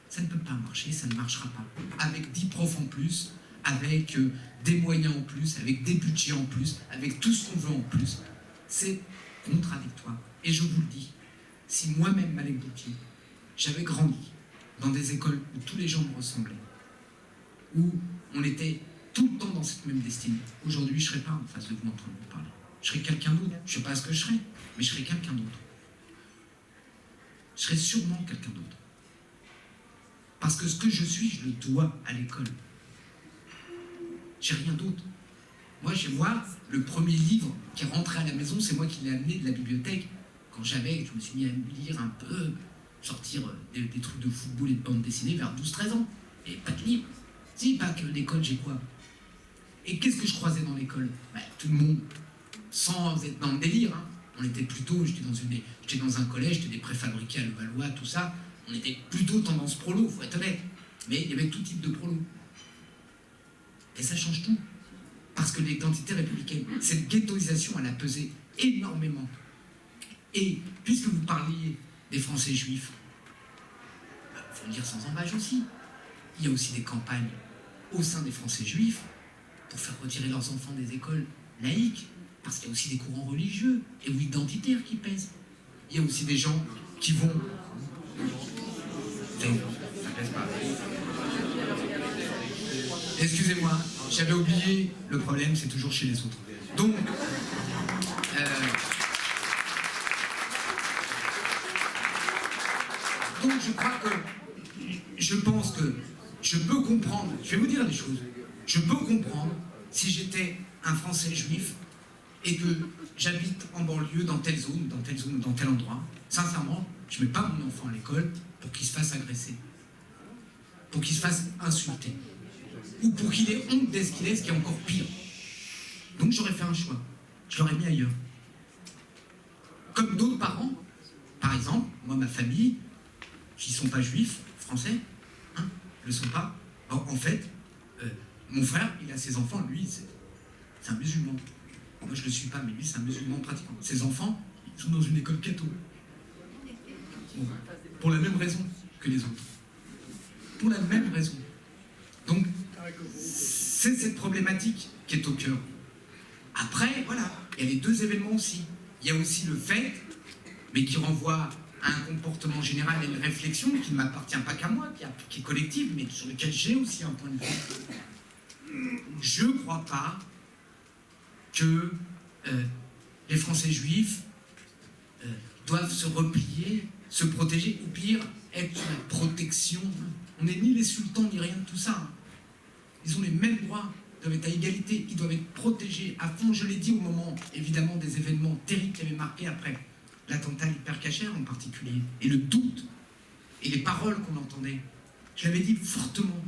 Ça ne peut pas marcher, ça ne marchera pas. Avec 10 profs en plus, avec des moyens en plus, avec des budgets en plus, avec tout ce qu'on veut en plus, c'est contradictoire. Et je vous le dis, si moi-même, Malek Bouti, j'avais grandi dans des écoles où tous les gens me ressemblaient, où on était tout le temps dans cette même destinée, aujourd'hui, je ne serais pas en face de vous en train de vous parler. Je serais quelqu'un d'autre. Je ne sais pas ce que je serais, mais je serais quelqu'un d'autre. Je serais sûrement quelqu'un d'autre. Parce que ce que je suis, je le dois à l'école. J'ai rien d'autre. Moi, chez moi, le premier livre qui est rentré à la maison, c'est moi qui l'ai amené de la bibliothèque. Quand je me suis mis à lire un peu, sortir des trucs de football et de bande dessinée vers 12-13 ans. Et pas de livre. Si, pas que l'école, j'ai quoi? Et qu'est-ce que je croisais dans l'école? Tout le monde, sans être dans le délire. Hein. On était plutôt, j'étais dans un collège, j'étais des préfabriqués à Levallois, tout ça. On était plutôt tendance prolo, faut être honnête. Mais il y avait tout type de prolo. Et ça change tout. Parce que l'identité républicaine, cette ghettoisation, elle a pesé énormément. Et puisque vous parliez des Français juifs, il faut le dire sans embâche aussi, il y a aussi des campagnes au sein des Français juifs pour faire retirer leurs enfants des écoles laïques, parce qu'il y a aussi des courants religieux et ou identitaires qui pèsent. Il y a aussi des gens qui vont... Ça pèse pas. Excusez-moi, j'avais oublié, le problème c'est toujours chez les autres. Donc, je crois que, je pense que je peux comprendre, je vais vous dire des choses, je peux comprendre si j'étais un Français juif et que j'habite en banlieue dans telle zone ou dans tel endroit. Sincèrement, je ne mets pas mon enfant à l'école pour qu'il se fasse agresser, pour qu'il se fasse insulter, ou pour qu'il ait honte d'être ce qu'il est, ce qui est encore pire. Donc j'aurais fait un choix, je l'aurais mis ailleurs. Comme d'autres parents, par exemple, moi ma famille, qui ne sont pas juifs, français, ne le sont pas. En fait, mon frère, il a ses enfants, lui, c'est un musulman. Moi je ne le suis pas, mais lui c'est un musulman pratiquant. Ses enfants, Ils sont dans une école catho. Bon, pour la même raison que les autres. Pour la même raison. Donc, c'est cette problématique qui est au cœur. Après, voilà, il y a les deux événements aussi. Il y a aussi le fait, mais qui renvoie à un comportement général et une réflexion qui ne m'appartient pas qu'à moi, qui est collective, mais sur lequel j'ai aussi un point de vue. Je ne crois pas que les Français juifs doivent se replier, se protéger, ou pire, être sous la protection. On n'est ni les sultans, ni rien de tout ça. Ils ont les mêmes droits, ils doivent être à égalité, ils doivent être protégés à fond. Je l'ai dit au moment, évidemment, des événements terribles qui avaient marqué après l'attentat hyper-cachère en particulier, et le doute, et les paroles qu'on entendait. Je l'avais dit fortement.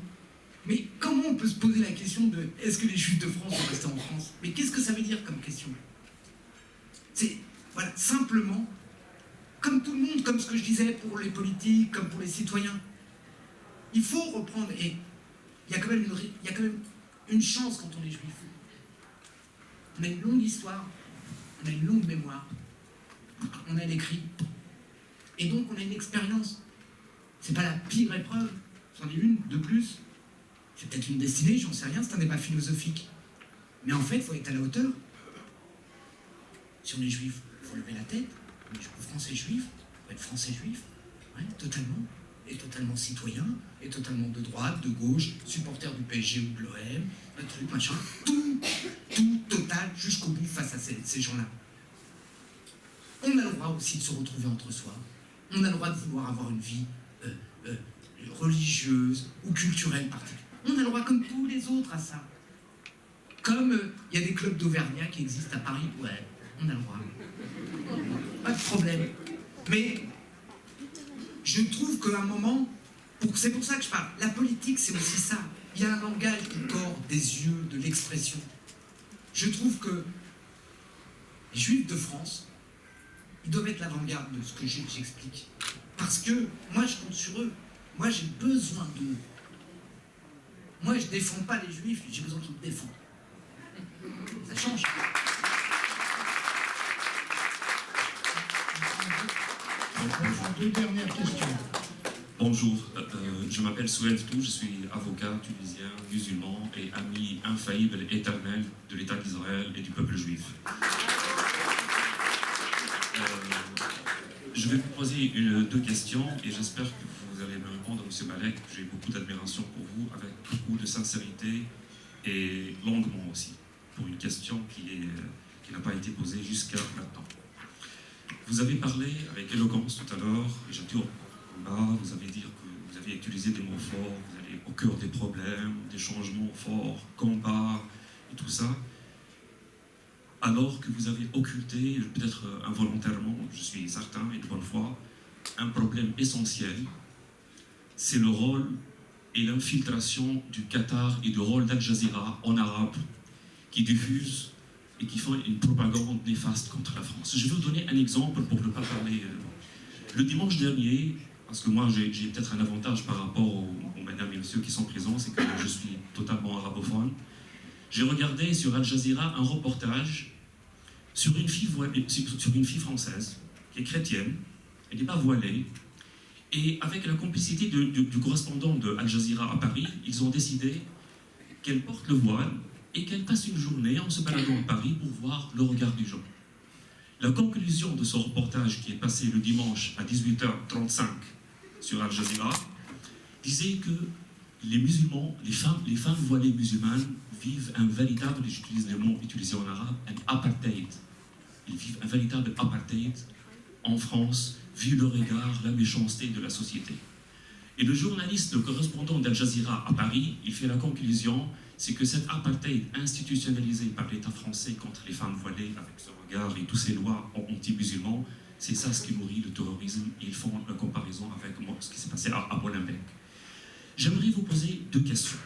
Mais comment on peut se poser la question de est-ce que les Juifs de France vont rester en France? Mais qu'est-ce que ça veut dire comme question? C'est, voilà, simplement, comme tout le monde, comme ce que je disais pour les politiques, comme pour les citoyens, il faut reprendre, et il y a quand même une chance quand on est juif. On a une longue histoire, on a une longue mémoire, on a l'écrit, et donc on a une expérience. C'est pas la pire épreuve, j'en ai une de plus. C'est peut-être une destinée, j'en sais rien, c'est un débat philosophique. Mais en fait, il faut être à la hauteur. Si on est juif, il faut lever la tête. On est français juif, il faut être français juif, ouais, totalement. Et totalement citoyen, et totalement de droite, de gauche, supporter du PSG ou de l'OM, un truc, machin. Tout total, jusqu'au bout face à ces gens-là. On a le droit aussi de se retrouver entre soi. On a le droit de vouloir avoir une vie religieuse ou culturelle particulière. On a le droit, comme tous les autres, à ça. Comme il y a des clubs d'Auvergnat qui existent à Paris, ouais, on a le droit. Pas de problème. Mais je trouve qu'à un moment, c'est pour ça que je parle, la politique, c'est aussi ça. Il y a un langage du corps, des yeux, de l'expression. Je trouve que les Juifs de France, ils doivent être l'avant-garde de ce que j'explique. Parce que moi, je compte sur eux. Moi, j'ai besoin d'eux. Moi, je ne défends pas les Juifs, j'ai besoin qu'ils me défendent. Ça change. Deux dernières questions. Bonjour, je m'appelle Soued Tou, je suis avocat tunisien, musulman et ami infaillible et éternel de l'État d'Israël et du peuple juif. Je vais vous poser deux questions et j'espère que vous allez me répondre, M. Malek. J'ai beaucoup d'admiration pour vous, avec beaucoup de sincérité et longuement aussi, pour une question qui n'a pas été posée jusqu'à maintenant. Vous avez parlé avec éloquence tout à l'heure, et j'adore vous avez dit que vous avez utilisé des mots forts, vous allez au cœur des problèmes, des changements forts, combat et tout ça, alors que vous avez occulté, peut-être involontairement, je suis certain et de bonne foi, un problème essentiel, c'est le rôle et l'infiltration du Qatar et du rôle d'Al Jazeera en arabe, qui diffuse et qui font une propagande néfaste contre la France. Je vais vous donner un exemple pour ne pas parler. Le dimanche dernier, parce que moi j'ai peut-être un avantage par rapport aux mesdames et messieurs qui sont présents, c'est que je suis totalement arabophone. J'ai regardé sur Al Jazeera un reportage sur une fille française qui est chrétienne, elle n'est pas voilée, et avec la complicité du correspondant de Al Jazeera à Paris, ils ont décidé qu'elle porte le voile et qu'elle passe une journée en se baladant à Paris pour voir le regard du jour. La conclusion de ce reportage qui est passé le dimanche à 18h35 sur Al Jazeera disait que les musulmans, les femmes voilées musulmanes vivent un véritable, j'utilise le mot utilisé en arabe, un apartheid. Ils vivent un véritable apartheid en France, vu le regard, la méchanceté de la société. Et le journaliste, le correspondant d'Al Jazeera à Paris, il fait la conclusion, c'est que cet apartheid institutionnalisé par l'État français contre les femmes voilées, avec ce regard et toutes ces lois anti-musulmans, c'est ça ce qui nourrit le terrorisme. Et ils font la comparaison avec ce qui s'est passé à Molenbeek. J'aimerais vous poser deux questions.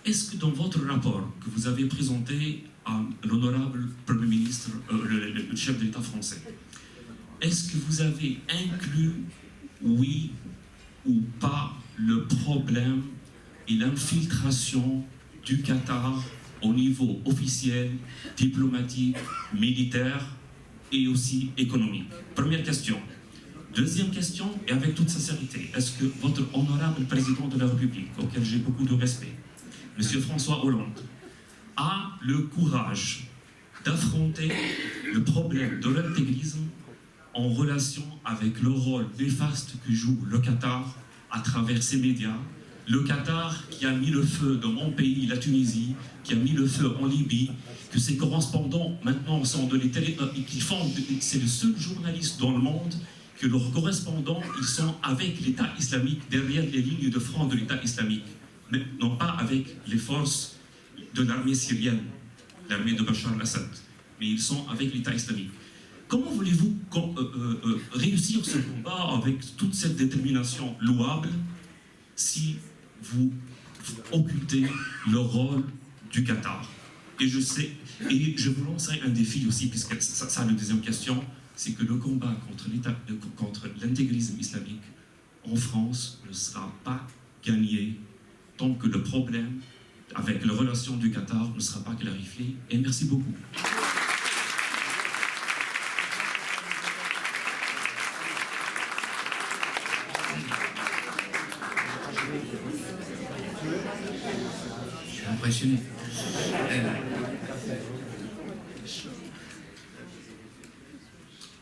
Est-ce que dans votre rapport que vous avez présenté à l'honorable Premier ministre, le chef de l'État français, est-ce que vous avez inclus, oui ou pas, le problème et l'infiltration du Qatar au niveau officiel, diplomatique, militaire et aussi économique. Première question. Deuxième question, et avec toute sincérité, est-ce que votre honorable président de la République, auquel j'ai beaucoup de respect, M. François Hollande, a le courage d'affronter le problème de l'intégrisme en relation avec le rôle néfaste que joue le Qatar à travers ses médias, le Qatar qui a mis le feu dans mon pays, la Tunisie, qui a mis le feu en Libye, que ses correspondants maintenant sont de c'est le seul journaliste dans le monde que leurs correspondants, ils sont avec l'État islamique, derrière les lignes de front de l'État islamique, mais non pas avec les forces de l'armée syrienne, l'armée de Bachar al-Assad, mais ils sont avec l'État islamique. Comment voulez-vous réussir ce combat avec toute cette détermination louable si vous occultez le rôle du Qatar? Et je vous lancerai un défi aussi, puisque ça la deuxième question, c'est que le combat contre l'intégrisme islamique en France ne sera pas gagné tant que le problème avec la relation du Qatar ne sera pas clarifié. Et merci beaucoup. Je suis impressionné.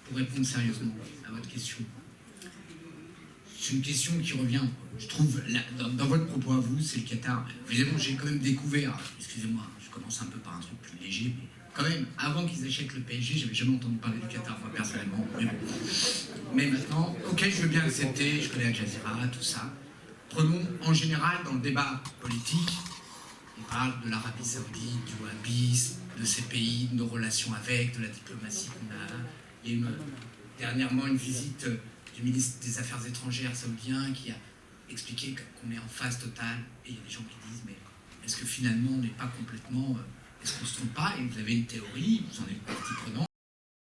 Pour répondre sérieusement à votre question, c'est une question qui revient, je trouve, dans votre propos à vous, c'est le Qatar. Évidemment, j'ai quand même découvert, excusez-moi, je commence un peu par un truc plus léger, mais quand même, avant qu'ils achètent le PSG, j'avais jamais entendu parler du Qatar, moi, personnellement. Mais bon. Mais maintenant, ok, je veux bien accepter, je connais Al Jazeera, tout ça. Prenons, en général, dans le débat politique, on parle de l'Arabie Saoudite, du wahhabisme, de ces pays, de nos relations avec, de la diplomatie qu'on a. Il y a eu dernièrement une visite du ministre des Affaires étrangères saoudien qui a expliqué qu'on est en phase totale. Et il y a des gens qui disent, mais est-ce que finalement on n'est pas complètement... est-ce qu'on ne se trompe pas? Et vous avez une théorie, vous en êtes partie prenante.